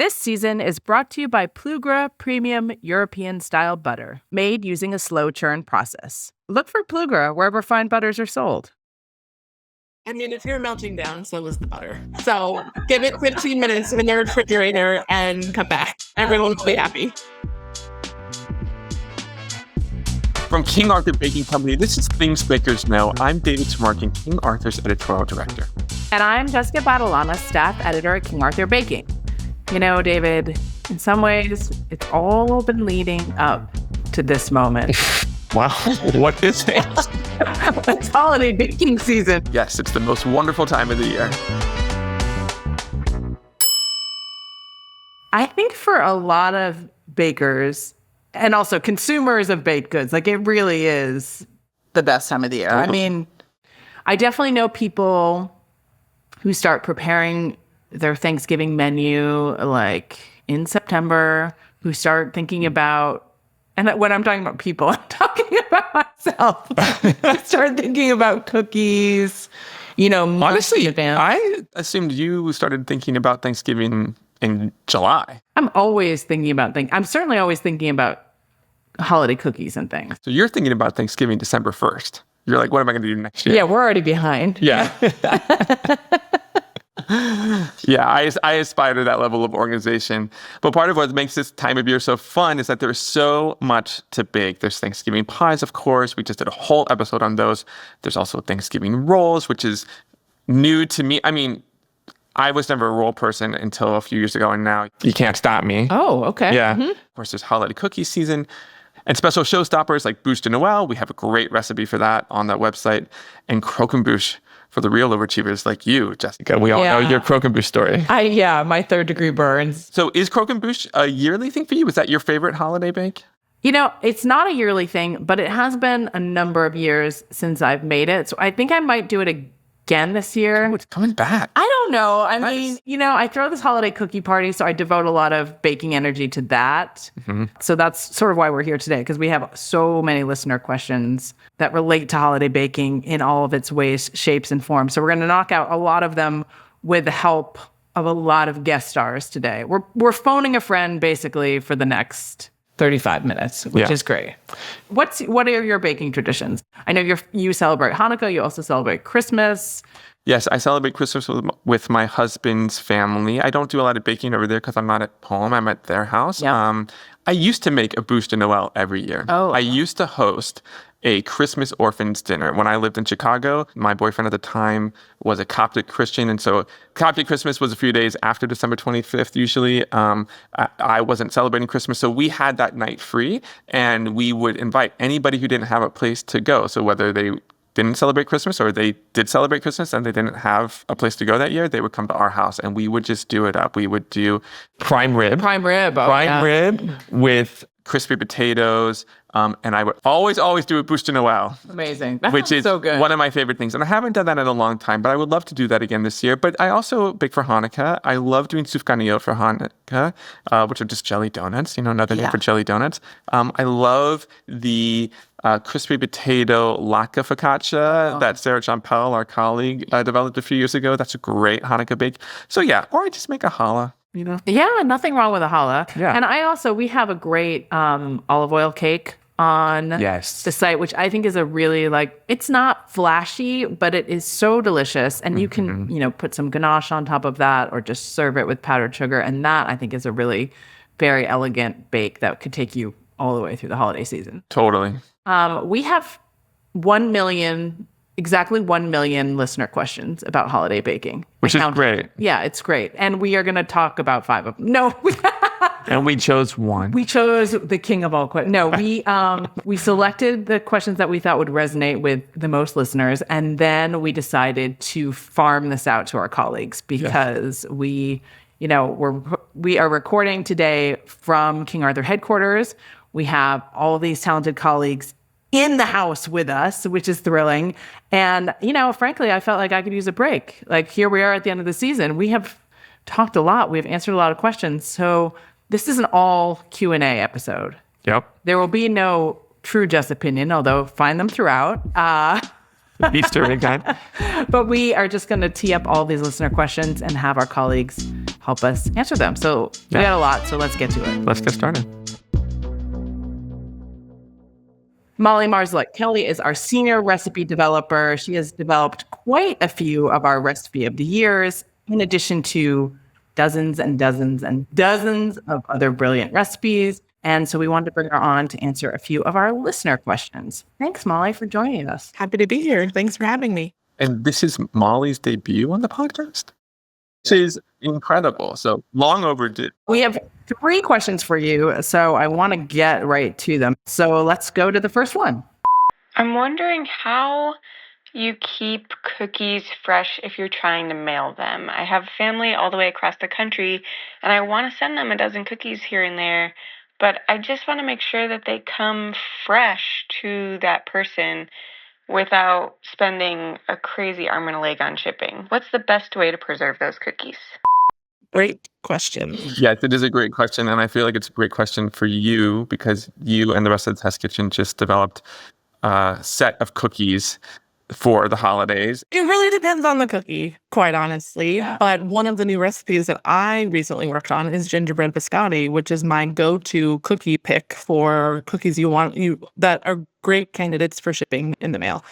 This season is brought to you by Plugra Premium European-style butter, made using a slow churn process. Look for Plugra wherever fine butters are sold. I mean, if you're melting down, so is the butter. So give it 15 minutes in your refrigerator and come back. Everyone will be happy. From King Arthur Baking Company, this is Things Bakers Know. I'm David Tamarkin, King Arthur's editorial director. And I'm Jessica Badalana, staff editor at King Arthur Baking. You know, David, in some ways, it's all been leading up to this moment. Wow, what is it? It's holiday baking season. Yes, it's the most wonderful time of the year. I think for a lot of bakers and also consumers of baked goods, like it really is the best time of the year. I mean, I definitely know people who start preparing their Thanksgiving menu like in September, who start thinking about, and when I'm talking about people, I'm talking about myself. I start thinking about cookies, you know, honestly, advance. I assumed you started thinking about Thanksgiving in July. I'm always thinking about things. I'm certainly always thinking about holiday cookies and things. So you're thinking about Thanksgiving December 1st. You're like, what am I going to do next year? Yeah, we're already behind. Yeah. Yeah, I aspire to that level of organization. But part of what makes this time of year so fun is that there's so much to bake. There's Thanksgiving pies, of course. We just did a whole episode on those. There's also Thanksgiving rolls, which is new to me. I mean, I was never a roll person until a few years ago, and now you can't stop me. Oh, okay. Yeah. Mm-hmm. Of course, there's holiday cookie season. And special showstoppers like Bûche de Noël. We have a great recipe for that on that website. And croquembouche for the real overachievers like you, Jessica. We all know your croquembouche story. My third-degree burns. So is croquembouche a yearly thing for you? Is that your favorite holiday bake? You know, it's not a yearly thing, but it has been a number of years since I've made it. So I think I might do it again this year. Oh, it's coming back. I don't know. I mean, you know, I throw this holiday cookie party, so I devote a lot of baking energy to that. Mm-hmm. So that's sort of why we're here today, because we have so many listener questions that relate to holiday baking in all of its ways, shapes, and forms. So we're going to knock out a lot of them with the help of a lot of guest stars today. We're phoning a friend basically for the next 35 minutes, which is great. What are your baking traditions? I know you celebrate Hanukkah. You also celebrate Christmas. Yes, I celebrate Christmas with my husband's family. I don't do a lot of baking over there because I'm not at home. I'm at their house. Yep. I used to make a Bûche de Noël every year. I used to host a Christmas orphans dinner. When I lived in Chicago, my boyfriend at the time was a Coptic Christian. And so Coptic Christmas was a few days after December 25th, usually. I wasn't celebrating Christmas. So we had that night free, and we would invite anybody who didn't have a place to go. So whether they didn't celebrate Christmas or they did celebrate Christmas and they didn't have a place to go that year, they would come to our house and we would just do it up. We would do prime rib with crispy potatoes. And I would always do a Bûche de Noël. Amazing. That which is so good. One of my favorite things. And I haven't done that in a long time, but I would love to do that again this year. But I also bake for Hanukkah. I love doing sufganiyot for Hanukkah, which are just jelly donuts, another name for jelly donuts. I love the crispy potato latke focaccia that Sarah Jampel, our colleague, developed a few years ago. That's a great Hanukkah bake. So or I just make a challah. Yeah, nothing wrong with a challah. Yeah. And we have a great olive oil cake on the site, which I think is a really it's not flashy, but it is so delicious. And you can, put some ganache on top of that or just serve it with powdered sugar. And that I think is a really very elegant bake that could take you all the way through the holiday season. Totally. We have 1 million listener questions about holiday baking. Which is great. Yeah, it's great. And we are going to talk about 5 of them. No. And we chose one. We chose the king of all questions. No, we selected the questions that we thought would resonate with the most listeners. And then we decided to farm this out to our colleagues because we are recording today from King Arthur headquarters. We have all of these talented colleagues in the house with us, which is thrilling. And, frankly, I felt like I could use a break. Here we are at the end of the season. We have talked a lot. We've answered a lot of questions. So this is an all Q&A episode. Yep. There will be no true just opinion, although find them throughout. Easter egg time. But we are just going to tee up all these listener questions and have our colleagues help us answer them. So we got a lot, so let's get to it. Let's get started. Molly Marzalek-Kelly is our senior recipe developer. She has developed quite a few of our recipe of the years, in addition to dozens and dozens and dozens of other brilliant recipes. And so we wanted to bring her on to answer a few of our listener questions. Thanks, Molly, for joining us. Happy to be here. Thanks for having me. And this is Molly's debut on the podcast. She's incredible. So long overdue. We have 3 questions for you, so I want to get right to them. So let's go to the first one. I'm wondering how you keep cookies fresh if you're trying to mail them. I have family all the way across the country, and I want to send them a dozen cookies here and there, but I just want to make sure that they come fresh to that person without spending a crazy arm and a leg on shipping. What's the best way to preserve those cookies? Great question. Yes, it is a great question. And I feel like it's a great question for you because you and the rest of the Test Kitchen just developed a set of cookies for the holidays. It really depends on the cookie, quite honestly. But one of the new recipes that I recently worked on is gingerbread biscotti, which is my go-to cookie pick for cookies that are great candidates for shipping in the mail.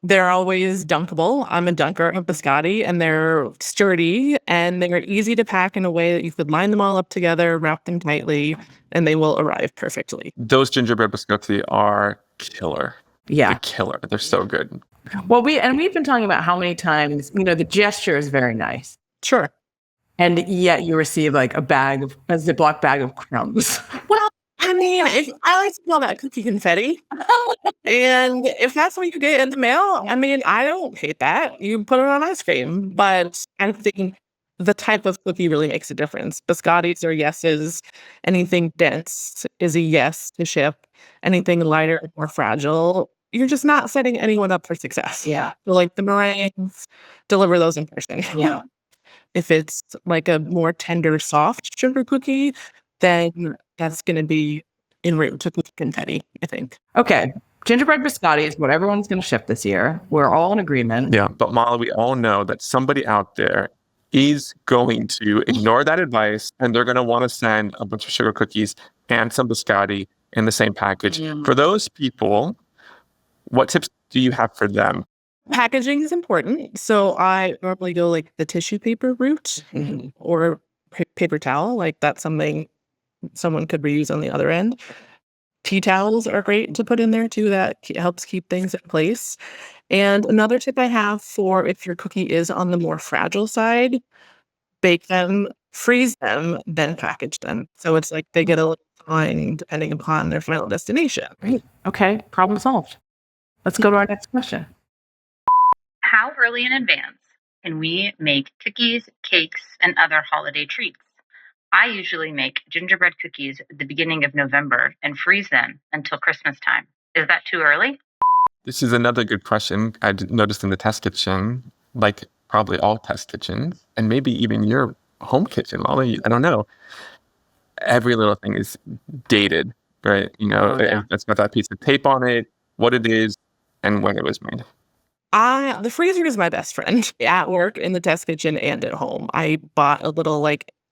They're always dunkable. I'm a dunker of biscotti, and they're sturdy, and they're easy to pack in a way that you could line them all up together, wrap them tightly, and they will arrive perfectly. Those gingerbread biscotti are killer. Yeah. They're killer. They're so good. Well, we've been talking about how many times, the gesture is very nice. Sure. And yet you receive like a Ziploc bag of crumbs. Well, I mean, I like to call that cookie confetti. And if that's what you get in the mail, I mean, I don't hate that. You put it on ice cream. But I think the type of cookie really makes a difference. Biscottis are yeses. Anything dense is a yes to ship. Anything lighter and more fragile, you're just not setting anyone up for success. Yeah. So like the meringues, deliver those in person. Yeah. If it's like a more tender, soft sugar cookie, then that's going to be en route to cookie confetti, I think. Okay. Gingerbread biscotti is what everyone's going to ship this year. We're all in agreement. Yeah. But Molly, we all know that somebody out there is going to ignore that advice, and they're going to want to send a bunch of sugar cookies and some biscotti in the same package. For those people, what tips do you have for them? Packaging is important. So I normally go like the tissue paper route or paper towel. Like that's something someone could reuse on the other end. Tea towels are great to put in there too. That helps keep things in place. And another tip I have for if your cookie is on the more fragile side, bake them, freeze them, then package them. So it's like they get a little time depending upon their final destination. Great. Okay. Problem solved. Let's go to our next question. How early in advance can we make cookies, cakes, and other holiday treats? I usually make gingerbread cookies at the beginning of November and freeze them until Christmas time. Is that too early? This is another good question. I noticed in the test kitchen, like probably all test kitchens, and maybe even your home kitchen, Molly, I don't know. Every little thing is dated, right? It's got that piece of tape on it, what it is, and when it was made. The freezer is my best friend at work, in the test kitchen, and at home. I bought a little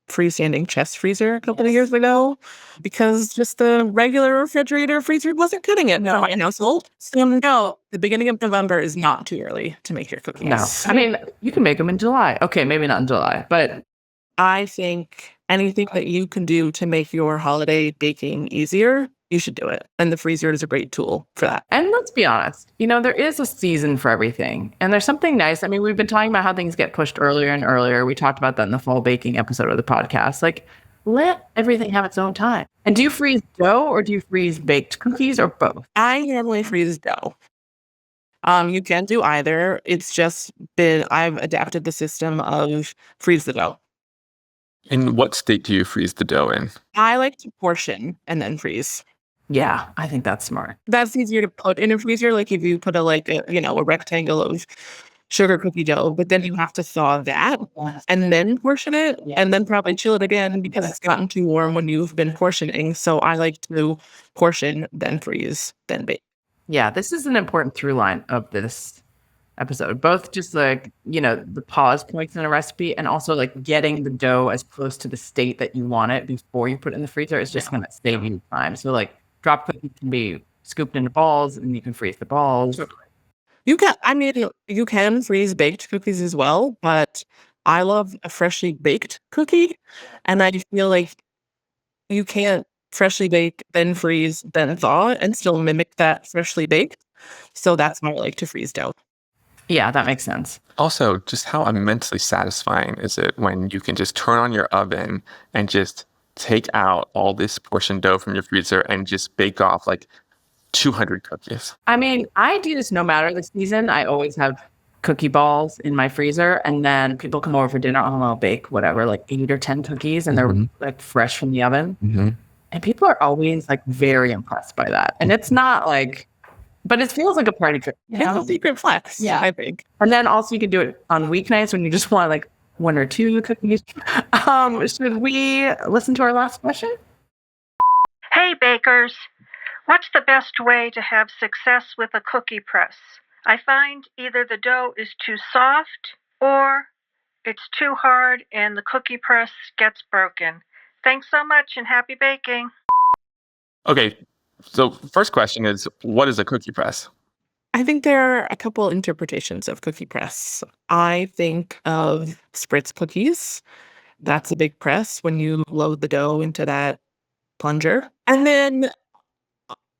freestanding chest freezer a couple of years ago because just the regular refrigerator freezer wasn't cutting it. No, my household. So no, the beginning of November is not too early to make your cookies. No. I mean, you can make them in July. Okay, maybe not in July, but I think anything that you can do to make your holiday baking easier, you should do it. And the freezer is a great tool for that. And let's be honest, there is a season for everything. And there's something nice. I mean, we've been talking about how things get pushed earlier and earlier. We talked about that in the fall baking episode of the podcast. Let everything have its own time. And do you freeze dough or do you freeze baked cookies or both? I normally freeze dough. You can do either. It's just I've adapted the system of freeze the dough. In what state do you freeze the dough in? I like to portion and then freeze. Yeah, I think that's smart. That's easier to put in a freezer. Like if you put a rectangle of sugar cookie dough, but then you have to thaw that and then portion it and then probably chill it again because it's gotten too warm when you've been portioning. So I like to portion, then freeze, then bake. Yeah, this is an important through line of this episode. Both just like, the pause points in a recipe and also like getting the dough as close to the state that you want it before you put it in the freezer is just going to save you time. So like drop cookies can be scooped into balls and you can freeze the balls. You can freeze baked cookies as well, but I love a freshly baked cookie. And I feel like you can't freshly bake, then freeze, then thaw and still mimic that freshly baked. So that's why I like to freeze dough. Yeah, that makes sense. Also, just how immensely satisfying is it when you can just turn on your oven and just take out all this portion dough from your freezer and just bake off like 200 cookies. I mean, I do this no matter the season. I always have cookie balls in my freezer, and then people come over for dinner. I'll bake whatever, like 8 or 10 cookies, and they're like fresh from the oven. And people are always like very impressed by that. And it's not like, but it feels like a party trick. It's a secret flex, I think. And then also you can do it on weeknights when you just want like 1 or 2 cookies. Should we listen to our last question? Hey, bakers. What's the best way to have success with a cookie press? I find either the dough is too soft or it's too hard and the cookie press gets broken. Thanks so much and happy baking. Okay, so first question is, what is a cookie press? I think there are a couple interpretations of cookie press. I think of spritz cookies. That's a big press when you load the dough into that plunger. And then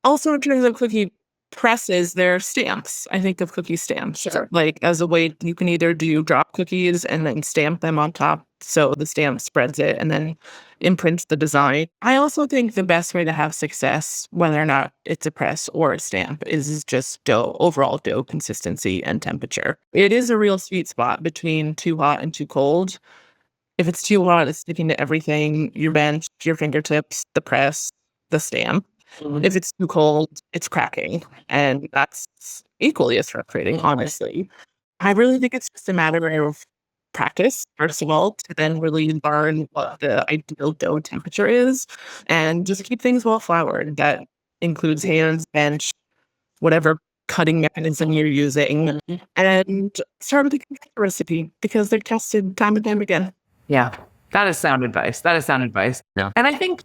also in terms of cookie presses, they're stamps. I think of cookie stamps. Sure. Like as a way you can either do drop cookies and then stamp them on top so the stamp spreads it and then imprints the design. I also think the best way to have success, whether or not it's a press or a stamp, is just overall dough consistency and temperature. It is a real sweet spot between too hot and too cold. If it's too hot, it's sticking to everything, your bench, your fingertips, the press, the stamp. If it's too cold, it's cracking. And that's equally as frustrating, honestly. I really think it's just a matter of practice, first of all, to then really learn what the ideal dough temperature is and just keep things well floured. That includes hands, bench, whatever cutting mechanism you're using, and start with a computer recipe because they're tested time and time again. Yeah, that is sound advice. Yeah. And I think,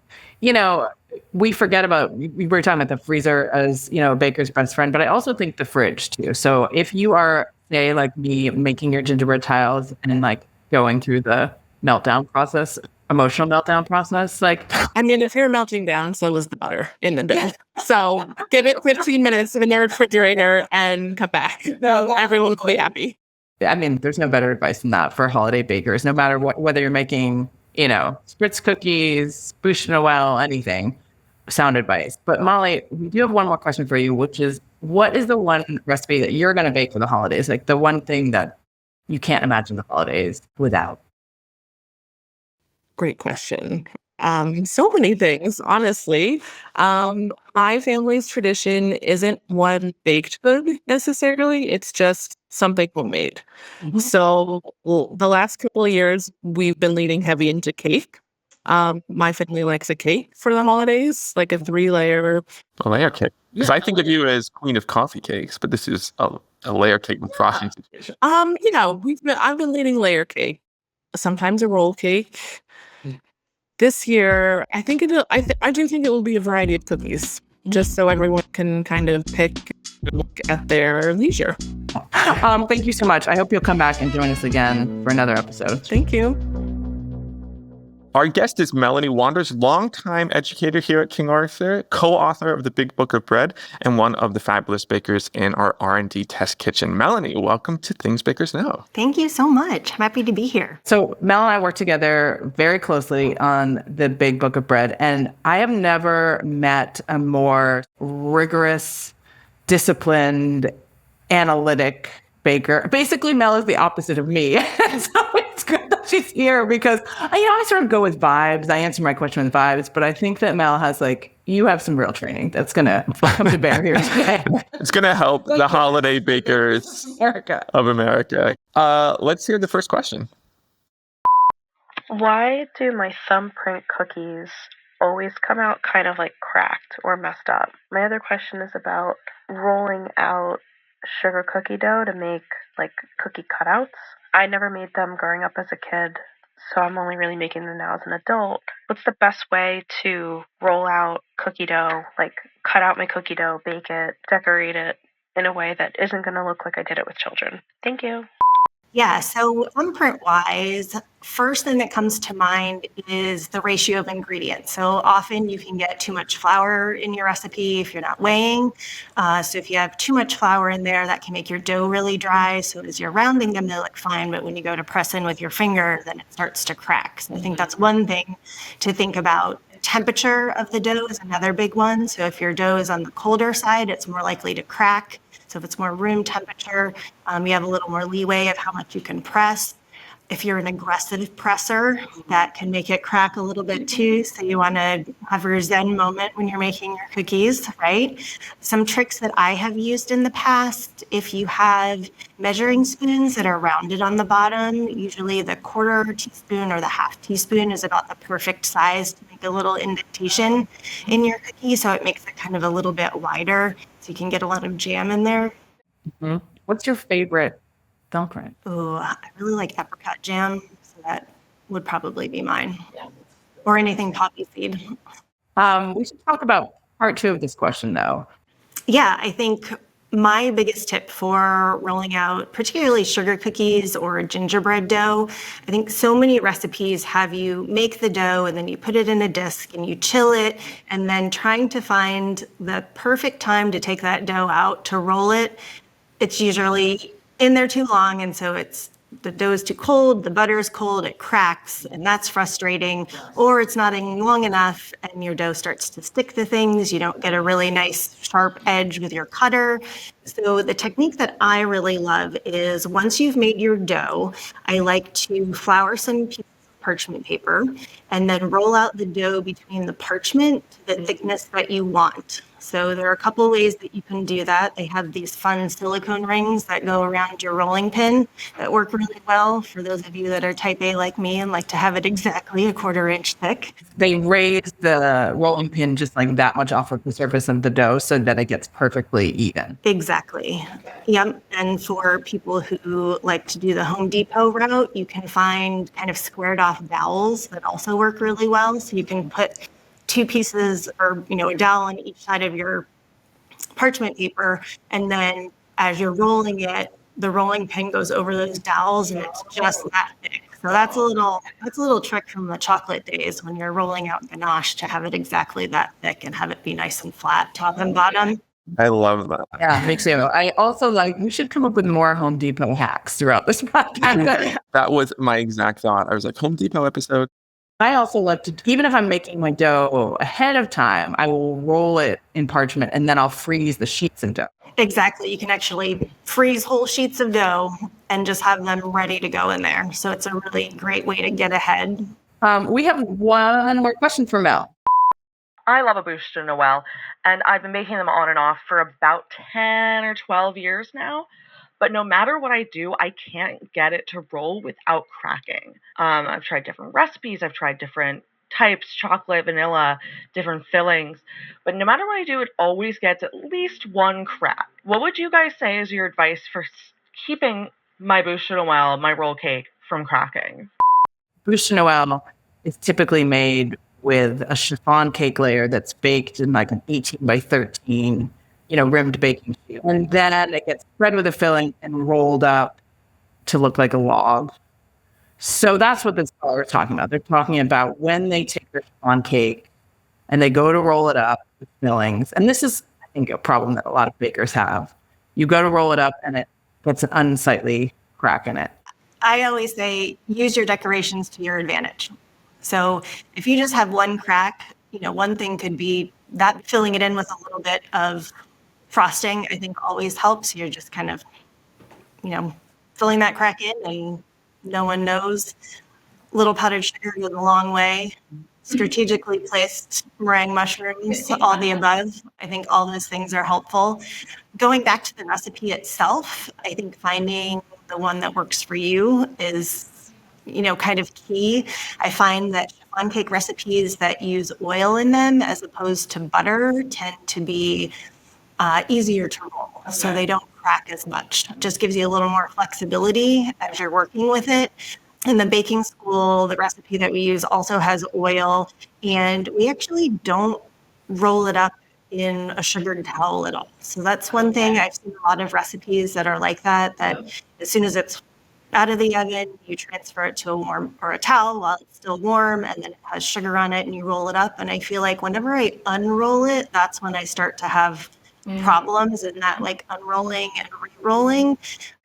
we forget about, we were talking about the freezer as, a baker's best friend, but I also think the fridge too. So if you are, say, like me, making your gingerbread tiles and like going through the emotional meltdown process, like. I mean, if you're melting down, so is the butter in the bed. So give it 15 minutes in the refrigerator and come back. No, everyone will be happy. I mean, there's no better advice than that for holiday bakers, no matter whether you're making, spritz cookies, bûche de Noël, anything, sound advice. But Molly, we do have one more question for you, which is, what is the one recipe that you're going to bake for the holidays? Like the one thing that you can't imagine the holidays without? Great question. So many things, honestly. My family's tradition isn't one baked good necessarily. It's just something homemade. So the last couple of years, we've been leaning heavy into cake. My family likes a cake for the holidays, like a 3-layer. A layer cake. Because I think of you as queen of coffee cakes, but this is a layer cake with frosting. I've been leaning layer cake, sometimes a roll cake. This year, I think I do think it will be a variety of cookies, just so everyone can kind of pick at their leisure. Thank you so much. I hope you'll come back and join us again for another episode. Thank you. Our guest is Melanie Wanders, longtime educator here at King Arthur, co-author of the Big Book of Bread, and one of the fabulous bakers in our R&D test kitchen. Melanie, welcome to Things Bakers Know. Thank you so much. I'm happy to be here. So Mel and I work together very closely on the Big Book of Bread, and I have never met a more rigorous, disciplined, analytic baker. Basically, Mel is the opposite of me. So it's good that she's here because, I sort of go with vibes. I answer my question with vibes, but I think that Mel has you have some real training that's going to come to bear here today. It's going to help the holiday bakers of America. Let's hear the first question. Why do my thumbprint cookies always come out kind of like cracked or messed up? My other question is about rolling out sugar cookie dough to make like cookie cutouts. I never made them growing up as a kid, so I'm only really making them now as an adult. What's the best way to roll out cookie dough, like cut out my cookie dough, bake it, decorate it in a way that isn't going to look like I did it with children? Thank you. Yeah, so thumbprint wise, first thing that comes to mind is the ratio of ingredients. So often you can get too much flour in your recipe if you're not weighing. So if you have too much flour in there, that can make your dough really dry. So as you're rounding them, they look fine. But when you go to press in with your finger, then it starts to crack. So I think that's one thing to think about. Temperature of the dough is another big one. So if your dough is on the colder side, it's more likely to crack. So if it's more room temperature, you have a little more leeway of how much you can press. If you're an aggressive presser, that can make it crack a little bit too. So you want to have your Zen moment when you're making your cookies, right? Some tricks that I have used in the past, if you have measuring spoons that are rounded on the bottom, usually the quarter teaspoon or the half teaspoon is about the perfect size to make a little indentation in your cookie. So it makes it kind of a little bit wider so you can get a lot of jam in there. Mm-hmm. What's your favorite thumbprint? Oh, I really like apricot jam, so that would probably be mine. Or anything poppy seed. We should talk about part 2 of this question, though. Yeah, I think my biggest tip for rolling out particularly sugar cookies or gingerbread dough, I think so many recipes have you make the dough and then you put it in a disc and you chill it, and then trying to find the perfect time to take that dough out to roll it. It's usually in there too long, and so the dough is too cold, the butter is cold, it cracks, and that's frustrating. Or it's not in long enough, and your dough starts to stick to things. You don't get a really nice sharp edge with your cutter. So the technique that I really love is once you've made your dough, I like to flour some pieces of parchment paper and then roll out the dough between the parchment to the thickness that you want. So there are a couple of ways that you can do that. They have these fun silicone rings that go around your rolling pin that work really well for those of you that are type A like me and like to have it exactly a 1/4 inch thick. They raise the rolling pin just like that much off of the surface of the dough so that it gets perfectly even. Exactly. Yep. And for people who like to do the Home Depot route, you can find kind of squared off dowels that also work really well. So you can put 2 pieces or, a dowel on each side of your parchment paper. And then as you're rolling it, the rolling pin goes over those dowels and it's just that thick. So that's a little trick from the chocolate days when you're rolling out ganache to have it exactly that thick and have it be nice and flat, top and bottom. I love that. Yeah, me too. I also we should come up with more Home Depot hacks throughout this podcast. That was my exact thought. I was like, Home Depot episode. I also like to, even if I'm making my dough ahead of time, I will roll it in parchment and then I'll freeze the sheets of dough. Exactly. You can actually freeze whole sheets of dough and just have them ready to go in there. So it's a really great way to get ahead. We have one more question for Mel. I love a bûche de Noël, and I've been making them on and off for about 10 or 12 years now. But no matter what I do, I can't get it to roll without cracking. I've tried different recipes. I've tried different types, chocolate, vanilla, different fillings. But no matter what I do, it always gets at least one crack. What would you guys say is your advice for keeping my bûche de Noël, my roll cake, from cracking? Bûche de Noël is typically made with a chiffon cake layer that's baked in like an 18 by 13 rimmed baking sheet. And then it gets spread with a filling and rolled up to look like a log. So that's what this scholar is talking about. They're talking about when they take their chiffon cake and they go to roll it up with fillings. And this is, I think, a problem that a lot of bakers have. You go to roll it up and it gets an unsightly crack in it. I always say use your decorations to your advantage. So if you just have one crack, one thing could be that filling it in with a little bit of frosting, I think always helps. You're just kind of, filling that crack in and no one knows. Little powdered sugar goes a long way. Strategically placed meringue mushrooms, all the above. I think all those things are helpful. Going back to the recipe itself, I think finding the one that works for you is, kind of key. I find that chiffon cake recipes that use oil in them as opposed to butter tend to be easier to roll. So they don't crack as much. It just gives you a little more flexibility as you're working with it. In the baking school, the recipe that we use also has oil, and we actually don't roll it up in a sugared towel at all. So that's one thing. I've seen a lot of recipes that are like that as soon as it's out of the oven, you transfer it to a warm or a towel while it's still warm, and then it has sugar on it and you roll it up. And I feel like whenever I unroll it, that's when I start to have problems in that like unrolling and re-rolling.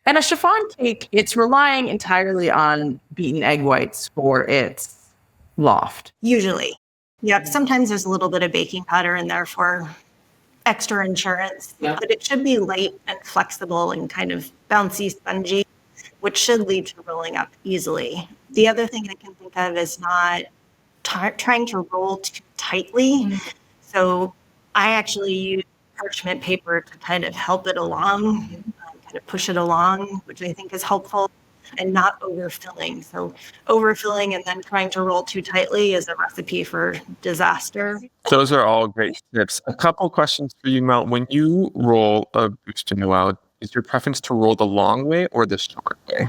And a chiffon cake, it's relying entirely on beaten egg whites for its loft. Usually. Yep. Sometimes there's a little bit of baking powder in there for extra insurance, but it should be light and flexible and kind of bouncy, spongy, which should lead to rolling up easily. The other thing I can think of is not trying to roll too tightly. So I actually use parchment paper to kind of help it along, kind of push it along, which I think is helpful, and not overfilling. So overfilling and then trying to roll too tightly is a recipe for disaster. Those are all great tips. A couple questions for you, Mel. When you roll a bûche de Noël, is your preference to roll the long way or the short way?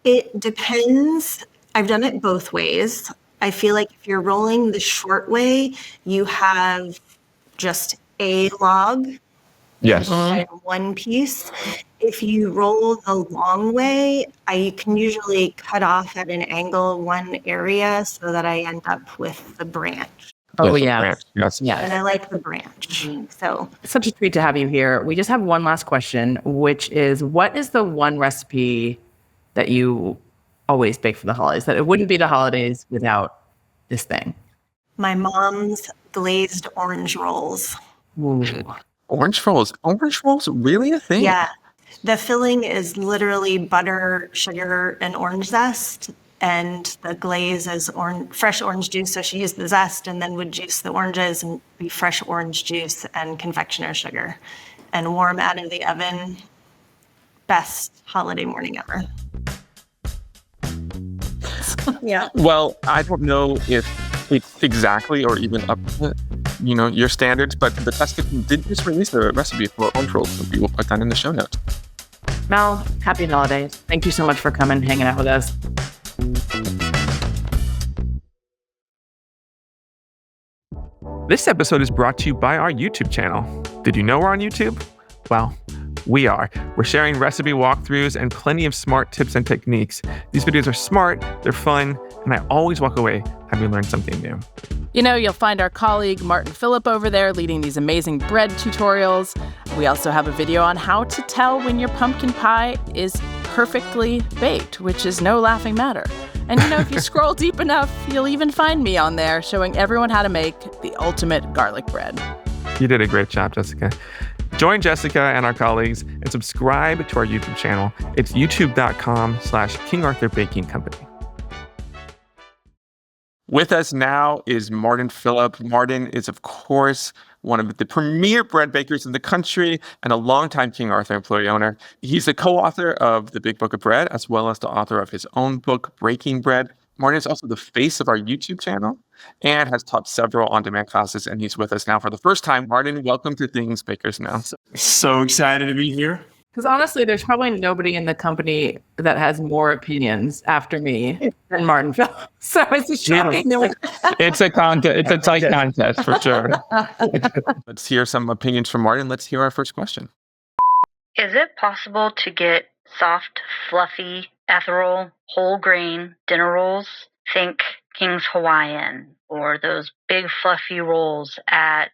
It depends. I've done it both ways. I feel like if you're rolling the short way, you have just a log. Yes. And one piece. If you roll the long way, I can usually cut off at an angle one area so that I end up with the branch. Oh, yeah. Yes. And I like the branch. So It's such a treat to have you here. We just have one last question, which is, what is the one recipe that you always bake for the holidays, that it wouldn't be the holidays without this thing? my mom's glazed orange rolls. Ooh. Orange rolls? Orange rolls really a thing? Yeah. The filling is literally butter, sugar, and orange zest. And the glaze is fresh orange juice. So she used the zest and then would juice the oranges and be fresh orange juice and confectioner's sugar and warm out of the oven. Best holiday morning ever. Yeah. Well, I don't know if it's exactly or even up to, your standards, but the test kitchen did just release a recipe for orange rolls, so we will put that in the show notes. Mel, happy holidays. Thank you so much for coming and hanging out with us. This episode is brought to you by our YouTube channel. Did you know we're on YouTube? Well, we are. We're sharing recipe walkthroughs and plenty of smart tips and techniques. These videos are smart, they're fun, and I always walk away having learned something new. You'll find our colleague Martin Phillip over there leading these amazing bread tutorials. We also have a video on how to tell when your pumpkin pie is perfectly baked, which is no laughing matter. And if you scroll deep enough, you'll even find me on there showing everyone how to make the ultimate garlic bread. You did a great job, Jessica. Join Jessica and our colleagues and subscribe to our YouTube channel. It's youtube.com/King Arthur Baking Company. With us now is Martin Phillip. Martin is, of course, one of the premier bread bakers in the country and a longtime King Arthur employee owner. He's the co-author of The Big Book of Bread, as well as the author of his own book, Breaking Bread. Martin is also the face of our YouTube channel and has taught several on-demand classes, and he's with us now for the first time. Martin, welcome to Things Bakers Now. So excited to be here. Because honestly, there's probably nobody in the company that has more opinions after me than Martin Phillip. So it's a shocking. It's a contest. It's a tight contest for sure. Let's hear some opinions from Martin. Let's hear our first question. Is it possible to get soft, fluffy, ethereal, whole grain dinner rolls? Think King's Hawaiian or those big fluffy rolls at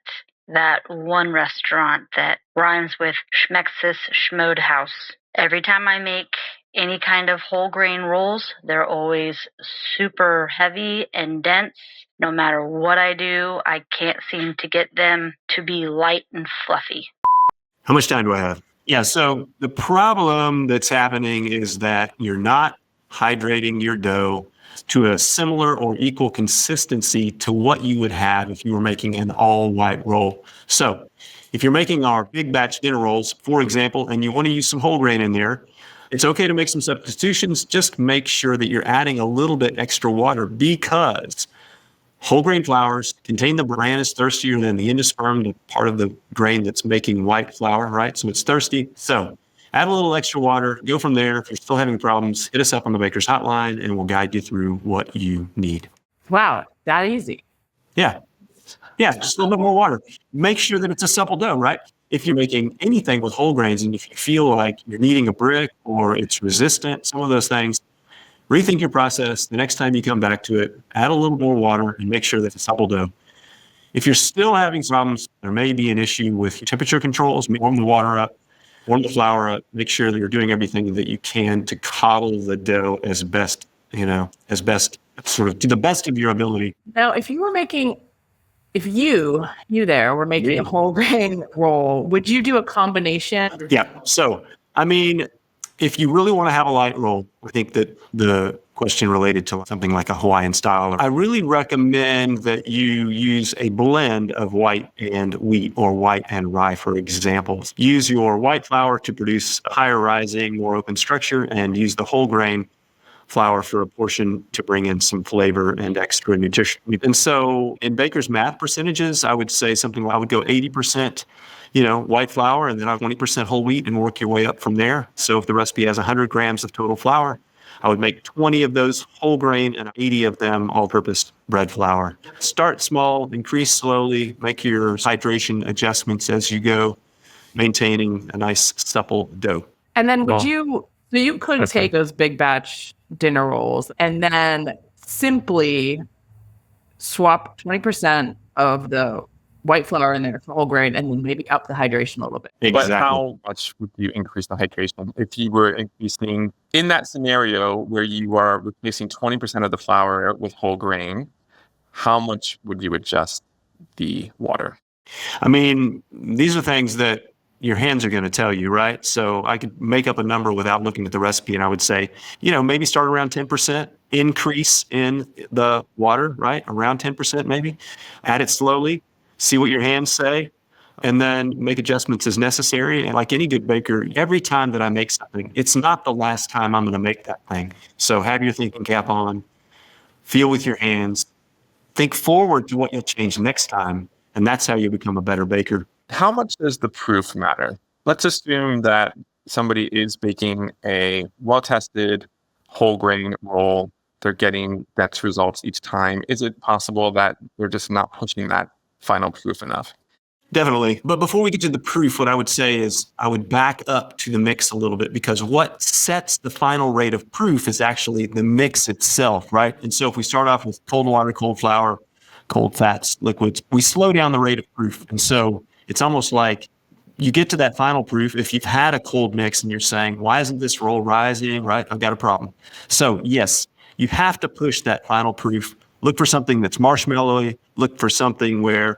that one restaurant that rhymes with Schmexis Schmode House. Every time I make any kind of whole grain rolls, they're always super heavy and dense. No matter what I do, I can't seem to get them to be light and fluffy. How much time do I have? Yeah, so the problem that's happening is that you're not hydrating your dough to a similar or equal consistency to what you would have if you were making an all-white roll. So if you're making our big batch dinner rolls, for example, and you want to use some whole grain in there, it's okay to make some substitutions. Just make sure that you're adding a little bit extra water, because Whole grain flours contain the bran is thirstier than the endosperm, the part of the grain that's making white flour, right? So it's thirsty. So add a little extra water, go from there. If you're still having problems, hit us up on the baker's hotline and we'll guide you through what you need. Wow, that easy. Yeah. Yeah, just a little bit more water. Make sure that it's a supple dough, right? If you're making anything with whole grains and if you feel like you're kneading a brick or it's resistant, some of those things, rethink your process. The next time you come back to it, add a little more water and make sure that it's a supple dough. If you're still having problems, there may be an issue with your temperature controls. Warm the water up, warm the flour up. Make sure that you're doing everything that you can to coddle the dough as best, sort of to the best of your ability. Now, if you there were making a whole grain roll, would you do a combination? Yeah. So, I mean, if you really want to have a light roll, I think that the question related to something like a Hawaiian style, I really recommend that you use a blend of white and wheat or white and rye, for example. Use your white flour to produce a higher rising, more open structure, and use the whole grain flour for a portion to bring in some flavor and extra nutrition. And so in baker's math percentages, I would say I would go 80%, white flour and then 20% whole wheat and work your way up from there. So if the recipe has 100 grams of total flour, I would make 20 of those whole grain and 80 of them all-purpose bread flour. Start small, increase slowly, make your hydration adjustments as you go, maintaining a nice supple dough. And then you could take those big batch dinner rolls and then simply swap 20% of the white flour in there for whole grain and then maybe up the hydration a little bit. Exactly. But how much would you increase the hydration? If you were increasing in that scenario where you are replacing 20% of the flour with whole grain, how much would you adjust the water? I mean, these are things that your hands are going to tell you, right? So I could make up a number without looking at the recipe and I would say, maybe start around 10% increase in the water, right? Around 10% maybe. Add it slowly, see what your hands say, and then make adjustments as necessary. And like any good baker, every time that I make something, it's not the last time I'm going to make that thing. So have your thinking cap on, feel with your hands, think forward to what you'll change next time. And that's how you become a better baker. How much does the proof matter? Let's assume that somebody is baking a well-tested whole grain roll. They're getting best results each time. Is it possible that they're just not pushing that final proof enough? Definitely. But before we get to the proof, what I would say is I would back up to the mix a little bit because what sets the final rate of proof is actually the mix itself, right? And so if we start off with cold water, cold flour, cold fats, liquids, we slow down the rate of proof. And so it's almost like you get to that final proof if you've had a cold mix and you're saying, why isn't this roll rising, right? I've got a problem. So yes, you have to push that final proof. Look for something that's marshmallowy. Look for something where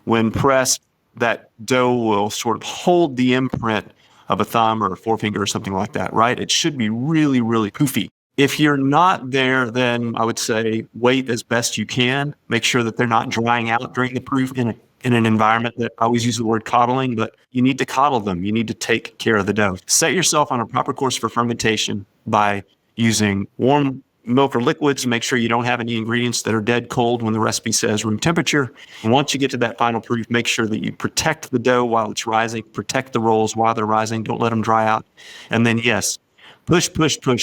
when pressed, that dough will sort of hold the imprint of a thumb or a forefinger or something like that, right? It should be really, really poofy. If you're not there, then I would say wait as best you can. Make sure that they're not drying out during the proof in an environment that I always use the word coddling, but you need to coddle them. You need to take care of the dough. Set yourself on a proper course for fermentation by using warm milk or liquids to make sure you don't have any ingredients that are dead cold when the recipe says room temperature. And once you get to that final proof, make sure that you protect the dough while it's rising, protect the rolls while they're rising. Don't let them dry out. And then yes, push,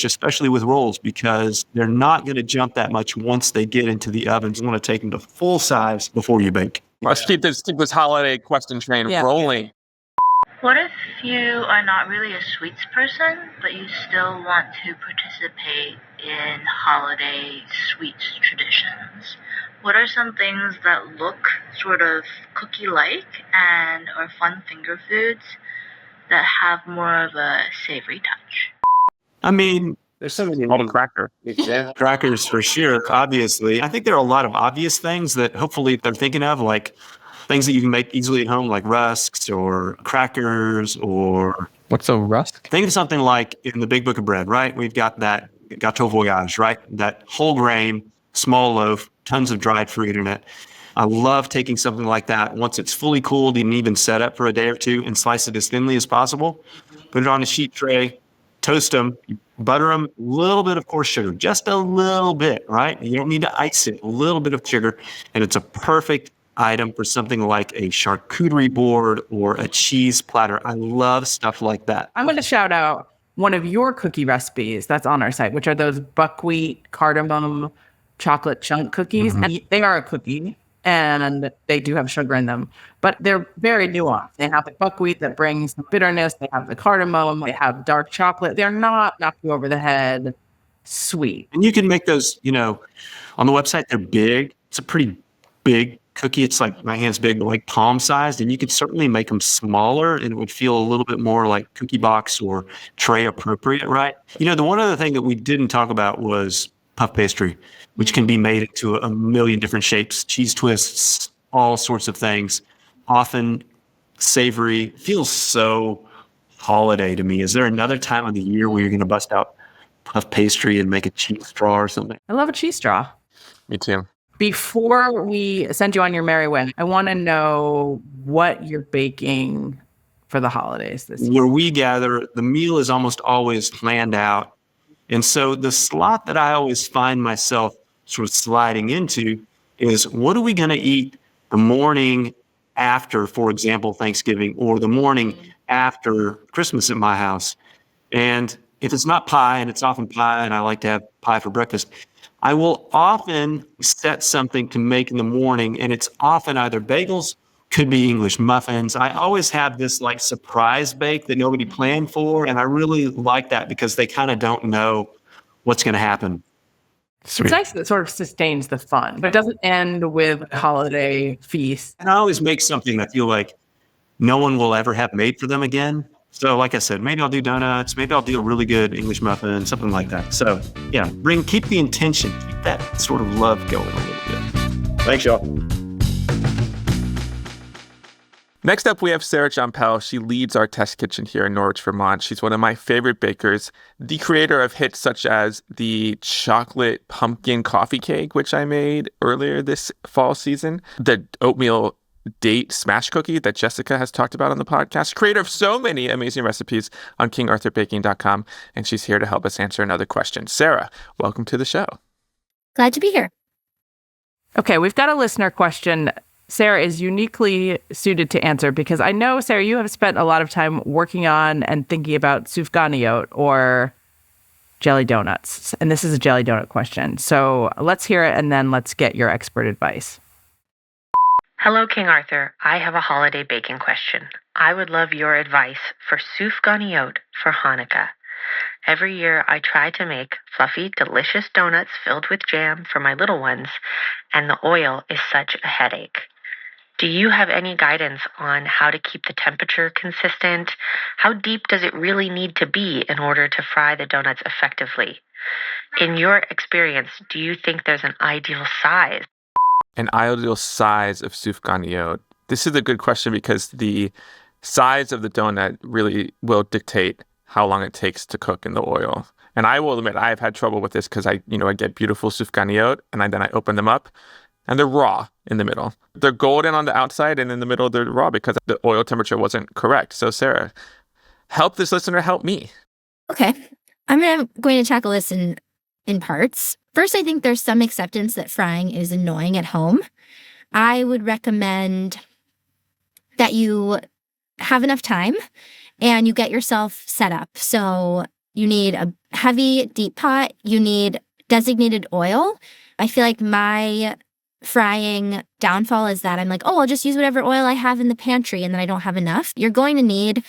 especially with rolls, because they're not going to jump that much once they get into the ovens. You want to take them to full size before you bake. Let's keep this holiday question train rolling. What if you are not really a sweets person, but you still want to participate in holiday sweets traditions? What are some things that look sort of cookie-like and are fun finger foods that have more of a savory touch? I mean, there's so many. Called a cracker. Crackers for sure, obviously. I think there are a lot of obvious things that hopefully they're thinking of, like things that you can make easily at home, like rusks or crackers or... What's a rusk? Think of something like in the Big Book of Bread, right? We've got that gâteau voyage, right? That whole grain, small loaf, tons of dried fruit in it. I love taking something like that once it's fully cooled and even set up for a day or two and slice it as thinly as possible. Put it on a sheet tray, toast them, butter them, a little bit of coarse sugar, just a little bit, right? You don't need to ice it, a little bit of sugar, and it's a perfect item for something like a charcuterie board or a cheese platter. I love stuff like that. I'm going to shout out one of your cookie recipes that's on our site, which are those buckwheat cardamom chocolate chunk cookies. And they are a cookie and they do have sugar in them, but they're very nuanced. They have the buckwheat that brings bitterness. They have the cardamom. They have dark chocolate. They're not knock you over the head sweet. And you can make those, on the website, they're big. It's a pretty big cookie. It's like my hand's big, like palm sized, and you could certainly make them smaller and it would feel a little bit more like cookie box or tray appropriate, right? The one other thing that we didn't talk about was puff pastry, which can be made into a million different shapes, cheese twists, all sorts of things, often savory, feels so holiday to me. Is there another time of the year where you're going to bust out puff pastry and make a cheese straw or something? I love a cheese straw. Me too. Before we send you on your merry way, I want to know what you're baking for the holidays this year. Where we gather, the meal is almost always planned out. And so the slot that I always find myself sort of sliding into is, what are we going to eat the morning after, for example, Thanksgiving, or the morning after Christmas at my house? And if it's not pie, and it's often pie, and I like to have pie for breakfast, I will often set something to make in the morning, and it's often either bagels, could be English muffins. I always have this like surprise bake that nobody planned for, and I really like that because they kind of don't know what's going to happen. Sweet. It's nice that it sort of sustains the fun, but it doesn't end with a holiday feast. And I always make something that I feel like no one will ever have made for them again. So like I said, maybe I'll do donuts, maybe I'll do a really good English muffin, something like that. So yeah, keep the intention, keep that sort of love going a little bit. Thanks, y'all. Next up, we have Sarah Jampel. She leads our test kitchen here in Norwich, Vermont. She's one of my favorite bakers, the creator of hits such as the chocolate pumpkin coffee cake, which I made earlier this fall season, the oatmeal date smash cookie that Jessica has talked about on the podcast, creator of so many amazing recipes on kingarthurbaking.com, and she's here to help us answer another question. Sarah, welcome to the show. Glad to be here. Okay, we've got a listener question Sarah is uniquely suited to answer because I know, Sarah, you have spent a lot of time working on and thinking about sufganiyot or jelly donuts. And this is a jelly donut question. So let's hear it and then let's get your expert advice. Hello, King Arthur. I have a holiday baking question. I would love your advice for sufganiyot for Hanukkah. Every year I try to make fluffy, delicious donuts filled with jam for my little ones, and the oil is such a headache. Do you have any guidance on how to keep the temperature consistent? How deep does it really need to be in order to fry the donuts effectively? In your experience, do you think there's an ideal size? An ideal size of sufganiyot. This is a good question because the size of the donut really will dictate how long it takes to cook in the oil. And I will admit, I've had trouble with this because I get beautiful sufganiyot and then I open them up and they're raw in the middle. They're golden on the outside and in the middle they're raw because the oil temperature wasn't correct. So Sarah, help this listener help me. Okay. I'm going to tackle this in parts. First, I think there's some acceptance that frying is annoying at home. I would recommend that you have enough time and you get yourself set up. So you need a heavy, deep pot. You need designated oil. I feel like my frying downfall is that I'm like, I'll just use whatever oil I have in the pantry and then I don't have enough. You're going to need,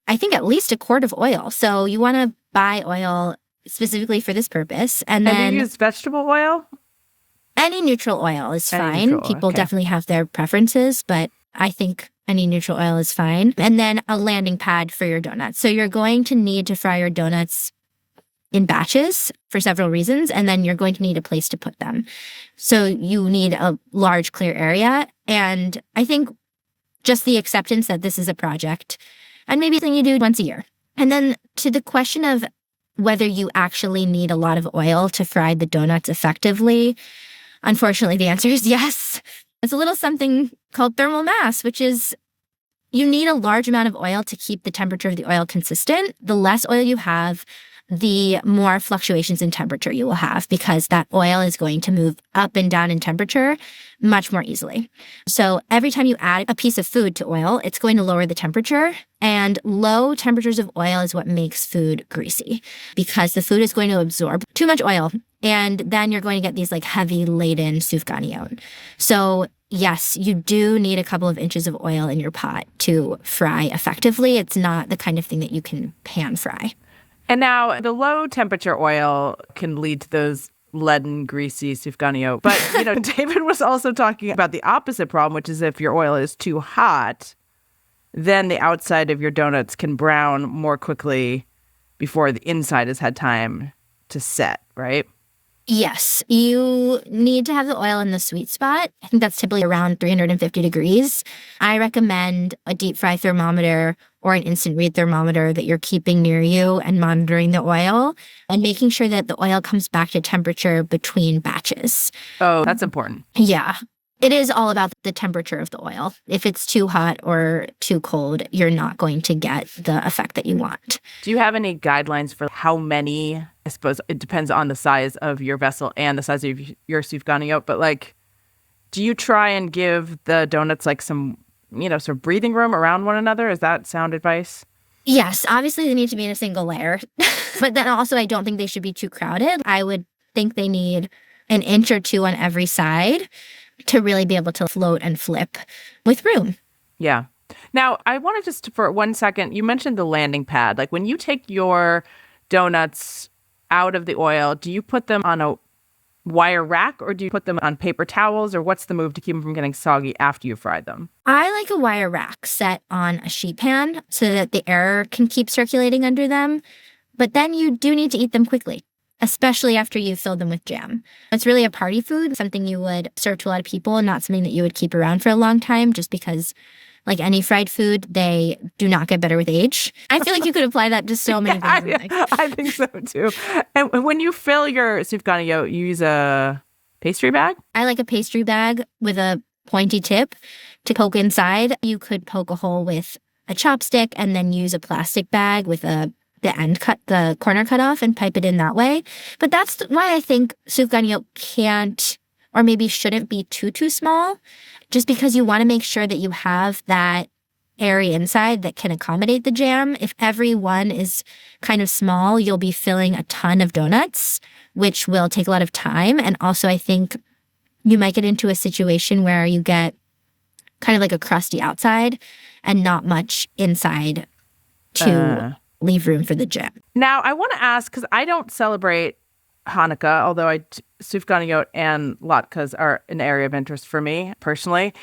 I think, at least a quart of oil. So you want to buy oil specifically for this purpose. And then you use vegetable oil? Any neutral oil is fine. People definitely have their preferences, but I think any neutral oil is fine. And then a landing pad for your donuts. So you're going to need to fry your donuts in batches for several reasons, and then you're going to need a place to put them. So you need a large, clear area. And I think just the acceptance that this is a project and maybe something you do once a year. And then to the question of whether you actually need a lot of oil to fry the donuts effectively, unfortunately, the answer is yes. It's a little something called thermal mass, which is you need a large amount of oil to keep the temperature of the oil consistent. The less oil you have, the more fluctuations in temperature you will have, because that oil is going to move up and down in temperature much more easily. So every time you add a piece of food to oil, it's going to lower the temperature. And low temperatures of oil is what makes food greasy, because the food is going to absorb too much oil. And then you're going to get these like heavy laden sufganiyot. So yes, you do need a couple of inches of oil in your pot to fry effectively. It's not the kind of thing that you can pan fry. And now the low temperature oil can lead to those leaden, greasy sufganiyot. But, David was also talking about the opposite problem, which is if your oil is too hot, then the outside of your donuts can brown more quickly before the inside has had time to set, right? Yes, you need to have the oil in the sweet spot. I think that's typically around 350 degrees. I recommend a deep fry thermometer or an instant read thermometer that you're keeping near you and monitoring the oil and making sure that the oil comes back to temperature between batches. Oh, that's important. Yeah. It is all about the temperature of the oil. If it's too hot or too cold, you're not going to get the effect that you want. Do you have any guidelines for how many? I suppose it depends on the size of your vessel and the size of your sufganiyot, but do you try and give the donuts some, sort of breathing room around one another? Is that sound advice? Yes, obviously they need to be in a single layer, but then also I don't think they should be too crowded. I would think they need an inch or two on every side to really be able to float and flip with room. Yeah. Now, I wanted just for 1 second, you mentioned the landing pad. When you take your donuts out of the oil, do you put them on a wire rack or do you put them on paper towels, or what's the move to keep them from getting soggy after you fried them? I like a wire rack set on a sheet pan so that the air can keep circulating under them. But then you do need to eat them quickly, especially after you fill them with jam. It's really a party food, something you would serve to a lot of people and not something that you would keep around for a long time, just because like any fried food, they do not get better with age. I feel like you could apply that to so many things. I think so too. And when you fill your sufganiyot, you use a pastry bag? I like a pastry bag with a pointy tip to poke inside. You could poke a hole with a chopstick and then use a plastic bag with the corner cut off and pipe it in that way. But that's why I think sufganiyot can't or maybe shouldn't be too small, just because you want to make sure that you have that area inside that can accommodate the jam. If every one is kind of small, you'll be filling a ton of donuts, which will take a lot of time. And also, I think you might get into a situation where you get kind of like a crusty outside and not much inside to leave room for the jam. Now, I want to ask, because I don't celebrate Hanukkah, although sufganiyot and latkes are an area of interest for me personally.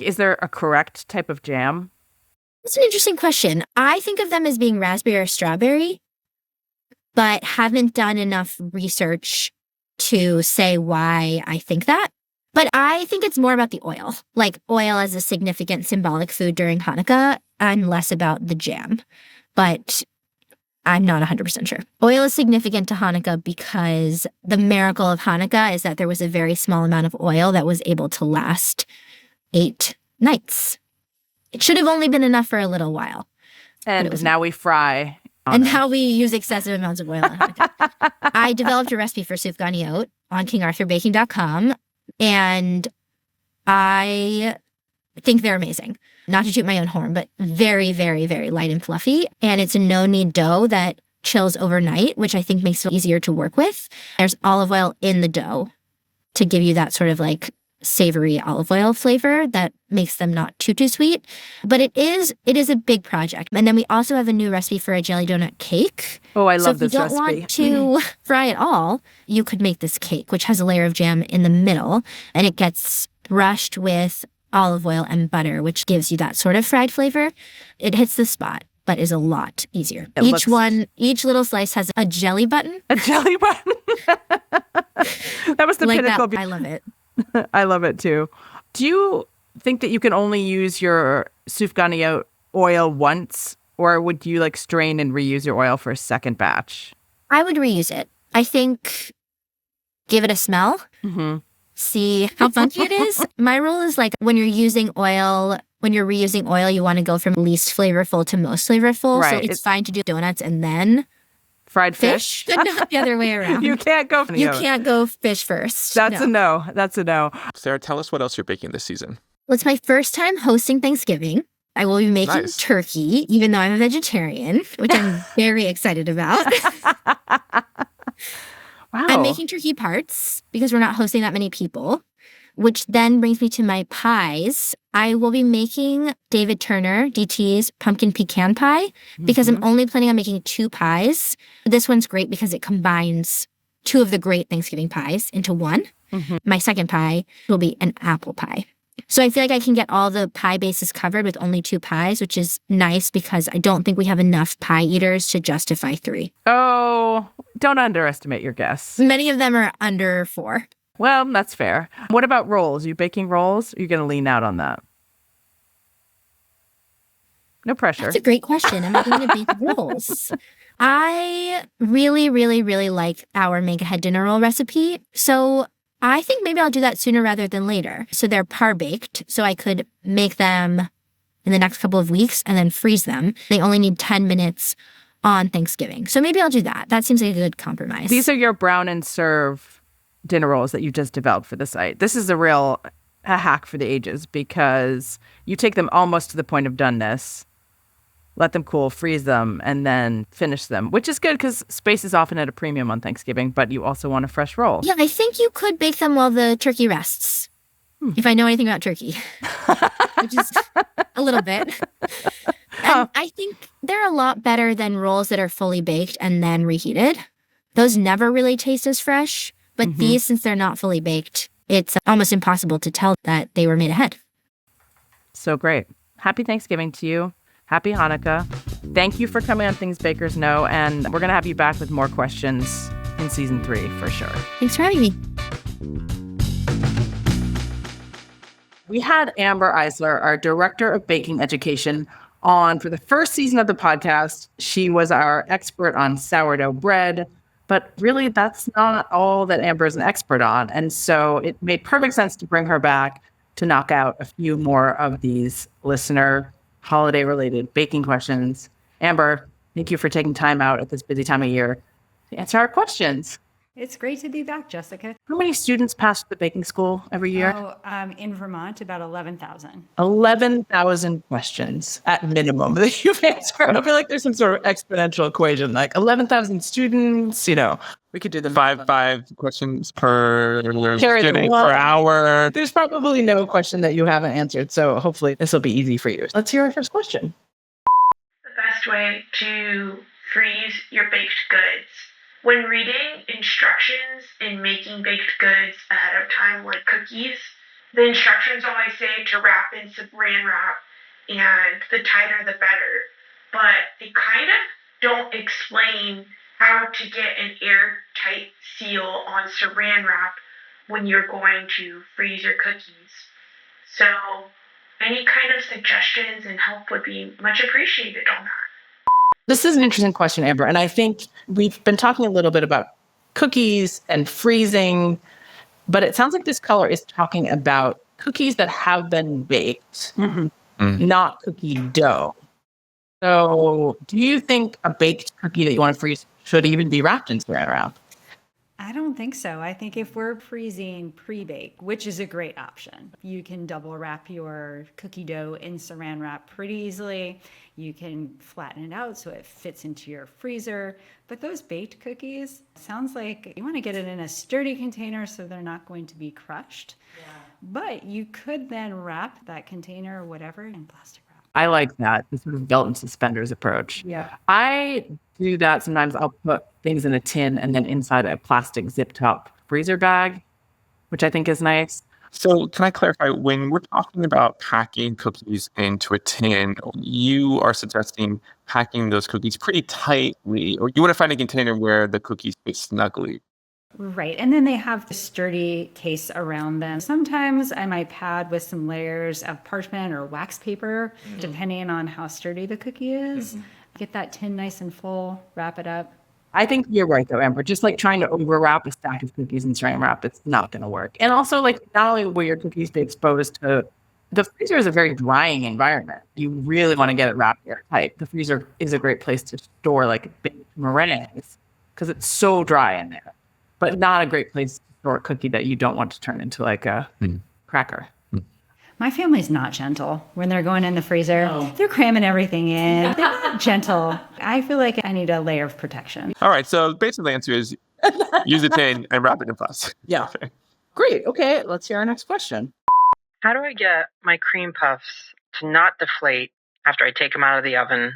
Is there a correct type of jam? That's an interesting question. I think of them as being raspberry or strawberry, but haven't done enough research to say why I think that. But I think it's more about the oil, like oil as a significant symbolic food during Hanukkah, and less about the jam. But I'm not 100% sure. Oil is significant to Hanukkah because the miracle of Hanukkah is that there was a very small amount of oil that was able to last 8 nights. It should have only been enough for a little while. And now we fry. And now we use excessive amounts of oil on Hanukkah. I developed a recipe for sufganiyot on kingarthurbaking.com, and I think they're amazing. Not to toot my own horn, but very, very, very light and fluffy. And it's a no-knead dough that chills overnight, which I think makes it easier to work with. There's olive oil in the dough to give you that sort of like savory olive oil flavor that makes them not too sweet. But it is a big project. And then we also have a new recipe for a jelly donut cake. Oh, I love this recipe. So if you don't want to fry it all, you could make this cake, which has a layer of jam in the middle, and it gets brushed with olive oil and butter, which gives you that sort of fried flavor. It hits the spot, but is a lot easier. Each little slice has a jelly button. A jelly button. That was the like pinnacle. That, I love it. I love it too. Do you think that you can only use your sufganiyot oil once, or would you strain and reuse your oil for a second batch? I would reuse it. I think give it a smell. Mm-hmm. See how funky it is. My rule is when you're using oil when you're reusing oil, you want to go from least flavorful to most flavorful. Right. So it's fine to do donuts and then fried fish. but not the other way around. You can't go fish first. That's a no. That's a no. Sarah, tell us what else you're baking this season. Well, it's my first time hosting Thanksgiving. I will be making turkey, even though I'm a vegetarian, which I'm very excited about. Wow. I'm making turkey parts because we're not hosting that many people, which then brings me to my pies. I will be making David Turner, DT's pumpkin pecan pie, because I'm only planning on making 2 pies. This one's great because it combines 2 of the great Thanksgiving pies into one. My second pie will be an apple pie. So I feel like I can get all the pie bases covered with only 2 pies, which is nice because I don't think we have enough pie eaters to justify 3. Oh, don't underestimate your guests. Many of them are under 4. Well, that's fair. What about rolls? Are you baking rolls? Or are you going to lean out on that? No pressure. That's a great question. Am I going to bake rolls? I really, really, really like our make ahead dinner roll recipe. So I think maybe I'll do that sooner rather than later. So they're par baked, so I could make them in the next couple of weeks and then freeze them. They only need 10 minutes on Thanksgiving. So maybe I'll do that. That seems like a good compromise. These are your brown and serve dinner rolls that you just developed for the site. This is a hack for the ages because you take them almost to the point of doneness, let them cool, freeze them, and then finish them, which is good because space is often at a premium on Thanksgiving, but you also want a fresh roll. Yeah, I think you could bake them while the turkey rests, if I know anything about turkey, which is a little bit. And I think they're a lot better than rolls that are fully baked and then reheated. Those never really taste as fresh, but these, since they're not fully baked, it's almost impossible to tell that they were made ahead. So great. Happy Thanksgiving to you. Happy Hanukkah. Thank you for coming on Things Bakers Know, and we're going to have you back with more questions in season 3 for sure. Thanks for having me. We had Amber Eisler, our director of baking education, on for the first season of the podcast. She was our expert on sourdough bread, but really that's not all that Amber is an expert on. And so it made perfect sense to bring her back to knock out a few more of these listener holiday-related baking questions. Amber, thank you for taking time out at this busy time of year to answer our questions. It's great to be back, Jessica. How many students pass the baking school every year? In Vermont, about 11,000. 11,000 questions at minimum that you've answered. I feel like there's some sort of exponential equation, like 11,000 students, we could do the five questions per student per hour. There's probably no question that you haven't answered, so hopefully this will be easy for you. Let's hear our first question. The best way to freeze your baked goods. When reading instructions in making baked goods ahead of time, like cookies, the instructions always say to wrap in saran wrap, and the tighter the better. But they kind of don't explain how to get an airtight seal on saran wrap when you're going to freeze your cookies. So any kind of suggestions and help would be much appreciated on that. This is an interesting question, Amber, and I think we've been talking a little bit about cookies and freezing, but it sounds like this caller is talking about cookies that have been baked, not cookie dough. So do you think a baked cookie that you want to freeze should even be wrapped in saran wrap? I don't think so. I think if we're freezing pre-bake, which is a great option, you can double wrap your cookie dough in saran wrap pretty easily. You can flatten it out so it fits into your freezer. But those baked cookies, sounds like you want to get it in a sturdy container so they're not going to be crushed. Yeah. But you could then wrap that container or whatever in plastic wrap. I like that, the sort of belt and suspenders approach. Yeah. I do that sometimes. I'll put things in a tin and then inside a plastic zipped up freezer bag, which I think is nice. So can I clarify, when we're talking about packing cookies into a tin, you are suggesting packing those cookies pretty tightly, or you want to find a container where the cookies fit snugly? Right. And then they have the sturdy case around them. Sometimes I might pad with some layers of parchment or wax paper, depending on how sturdy the cookie is. Get that tin nice and full, wrap it up. I think you're right, though, Amber. Just like trying to overwrap a stack of cookies in saran wrap, it's not going to work. And also, like, not only will your cookies be exposed to The freezer is a very drying environment. You really want to get it wrapped airtight. The freezer is a great place to store like baked meringues because it's so dry in there, but not a great place to store a cookie that you don't want to turn into like a cracker. My family's not gentle when they're going in the freezer. No. They're cramming everything in. They're not gentle. I feel like I need a layer of protection. All right. So basically the answer is use a tin and wrap it in plastic. Yeah. Okay. Great. Okay. Let's hear our next question. How do I get my cream puffs to not deflate after I take them out of the oven?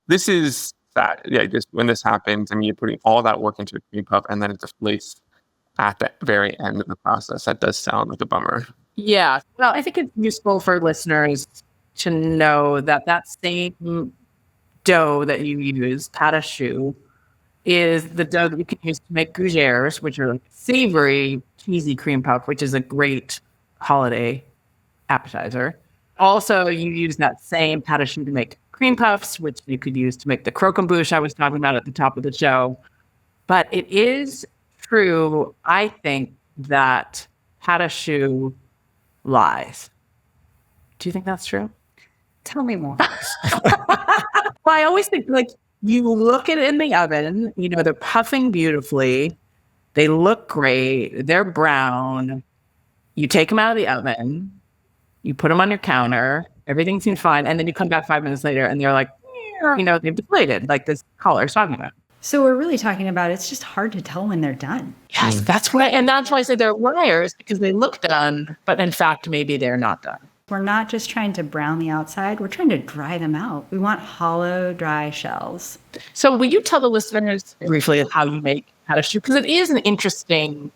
This is that. Yeah. When this happens, I mean, you're putting all that work into a cream puff and then it deflates at the very end of the process. That does sound like a bummer. Yeah. Well, I think it's useful for listeners to know that that same dough that you use, pâte à choux, is the dough that you can use to make gougères, which are like savory, cheesy cream puff, which is a great holiday appetizer. Also, you use that same pâte à choux to make cream puffs, which you could use to make the croquembouche I was talking about at the top of the show. But it is true, I think, that pâte à choux lies. Do you think that's true? Tell me more. Well, I always think like you look at it in the oven, you know, they're puffing beautifully. They look great. They're brown. You take them out of the oven. You put them on your counter. Everything seems fine. And then you come back 5 minutes later and they're like, you know, they've deflated, like this caller is talking about. So we're really talking about it's just hard to tell when they're done. Yes, that's why. And that's why I say they're liars, because they look done, but in fact, maybe they're not done. We're not just trying to brown the outside. We're trying to dry them out. We want hollow, dry shells. So will you tell the listeners briefly how you make pâte à choux? Because it is an interesting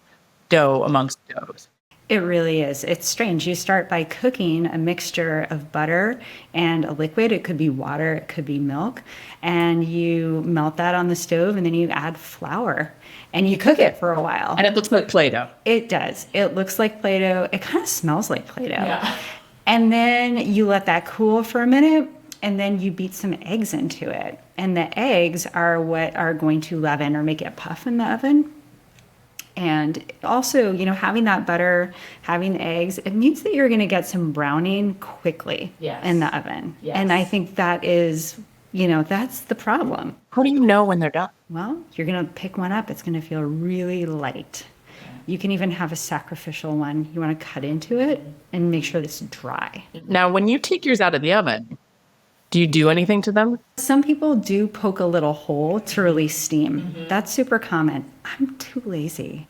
dough amongst doughs. It really is. It's strange. You start by cooking a mixture of butter and a liquid. It could be water, it could be milk. And you melt that on the stove and then you add flour and you cook it for a while. And it looks like Play-Doh. It does. It looks like Play-Doh. It kind of smells like Play-Doh. Yeah. And then you let that cool for a minute and then you beat some eggs into it. And the eggs are what are going to leaven or make it puff in the oven. And also, you know, having that butter, having the eggs, it means that you're going to get some browning quickly in the oven. Yes. And I think that is, you know, that's the problem. How do you know when they're done? Well, you're going to pick one up. It's going to feel really light. You can even have a sacrificial one. You want to cut into it and make sure it's dry. Now, when you take yours out of the oven, do you do anything to them? Some people do poke a little hole to release steam. Mm-hmm. That's super common. I'm too lazy.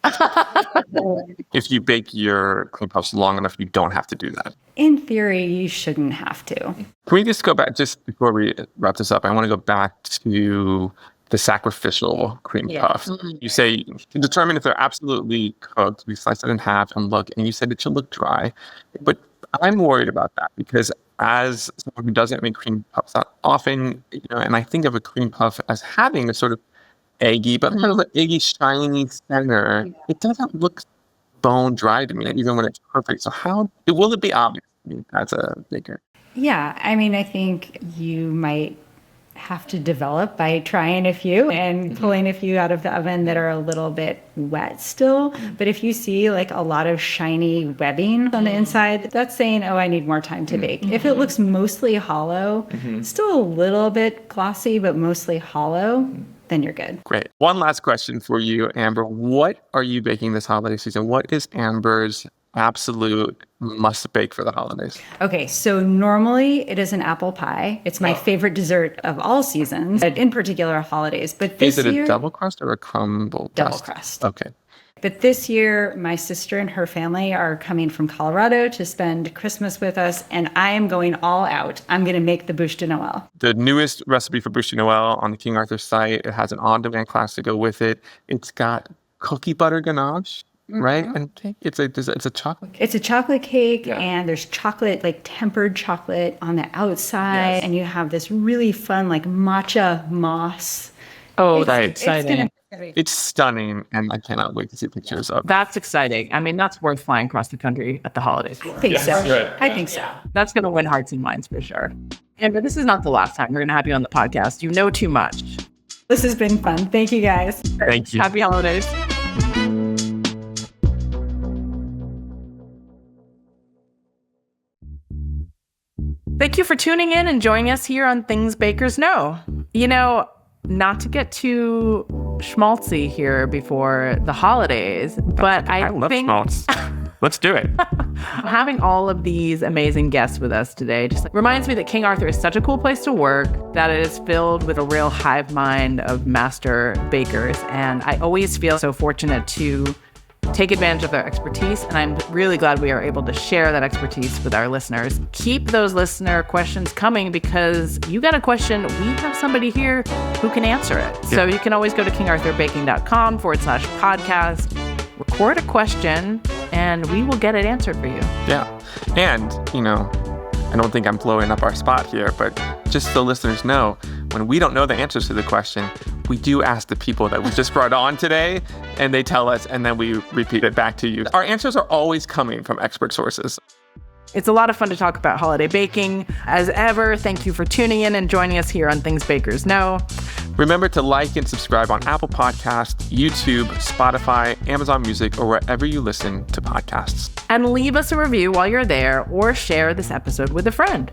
If you bake your cream puffs long enough, you don't have to do that. In theory, you shouldn't have to. Can we just go back, just before we wrap this up, I want to go back to the sacrificial cream puff. Mm-hmm. You say to determine if they're absolutely cooked, we slice it in half and look, and you said it should look dry. But I'm worried about that because as someone who doesn't make cream puffs that often, you know, and I think of a cream puff as having a sort of eggy, but kind of an eggy, shiny center. It doesn't look bone dry to me, even when it's perfect. So how will it be obvious to me as a baker? Yeah, I mean, I think you might have to develop by trying a few and pulling a few out of the oven that are a little bit wet still. But if you see like a lot of shiny webbing on the inside, that's saying, oh, I need more time to bake. If it looks mostly hollow, still a little bit glossy, but mostly hollow, then you're good. Great. One last question for you, Amber. What are you baking this holiday season? What is Amber's absolute must bake for the holidays? Okay, so normally it is an apple pie. It's my favorite dessert of all seasons, but in particular holidays. But this year, is it a double crust or a crumble double crust? Okay. But this year, my sister and her family are coming from Colorado to spend Christmas with us, and I am going all out. I'm going to make the bûche de Noël. The newest recipe for bûche de Noël on the King Arthur site. It has an on-demand class to go with it. It's got cookie butter ganache. Right? And it's a chocolate cake. It's a chocolate cake, and there's chocolate, like tempered chocolate on the outside. And you have this really fun, like matcha moss. Oh, that's exciting. It's stunning, and I cannot wait to see pictures of it. That's exciting. I mean, that's worth flying across the country at the holidays for. I think so. Right. I think so. That's going to win hearts and minds for sure. Amber, this is not the last time we're going to have you on the podcast. You know too much. This has been fun. Thank you, guys. Thank you. Happy holidays. Thank you for tuning in and joining us here on Things Bakers Know. Not to get too schmaltzy here before the holidays, but I love think schmaltz. Let's do it. Having all of these amazing guests with us today just reminds me that King Arthur is such a cool place to work, that it is filled with a real hive mind of master bakers. And I always feel so fortunate to take advantage of their expertise. And I'm really glad we are able to share that expertise with our listeners. Keep those listener questions coming, because you got a question, we have somebody here who can answer it. Yeah. So you can always go to kingarthurbaking.com/podcast, record a question, and we will get it answered for you. Yeah. And, I don't think I'm blowing up our spot here, but just so listeners know, when we don't know the answers to the question, we do ask the people that we just brought on today, and they tell us, and then we repeat it back to you. Our answers are always coming from expert sources. It's a lot of fun to talk about holiday baking. As ever, thank you for tuning in and joining us here on Things Bakers Know. Remember to like and subscribe on Apple Podcasts, YouTube, Spotify, Amazon Music, or wherever you listen to podcasts. And leave us a review while you're there, or share this episode with a friend.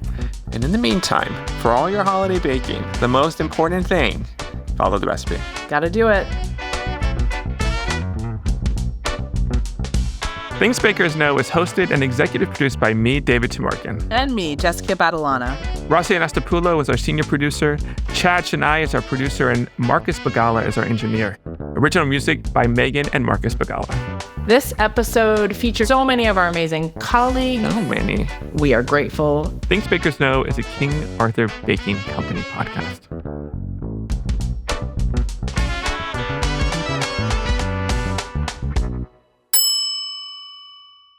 And in the meantime, for all your holiday baking, the most important thing, follow the recipe. Gotta do it. Things Bakers Know is hosted and executive produced by me, David Timorkin. And me, Jessica Badalona. Rossi Anastapulo is our senior producer. Chad Chennai is our producer, and Marcus Bagala is our engineer. Original music by Megan and Marcus Bagala. This episode features so many of our amazing colleagues. So many. We are grateful. Things Bakers Know is a King Arthur Baking Company podcast.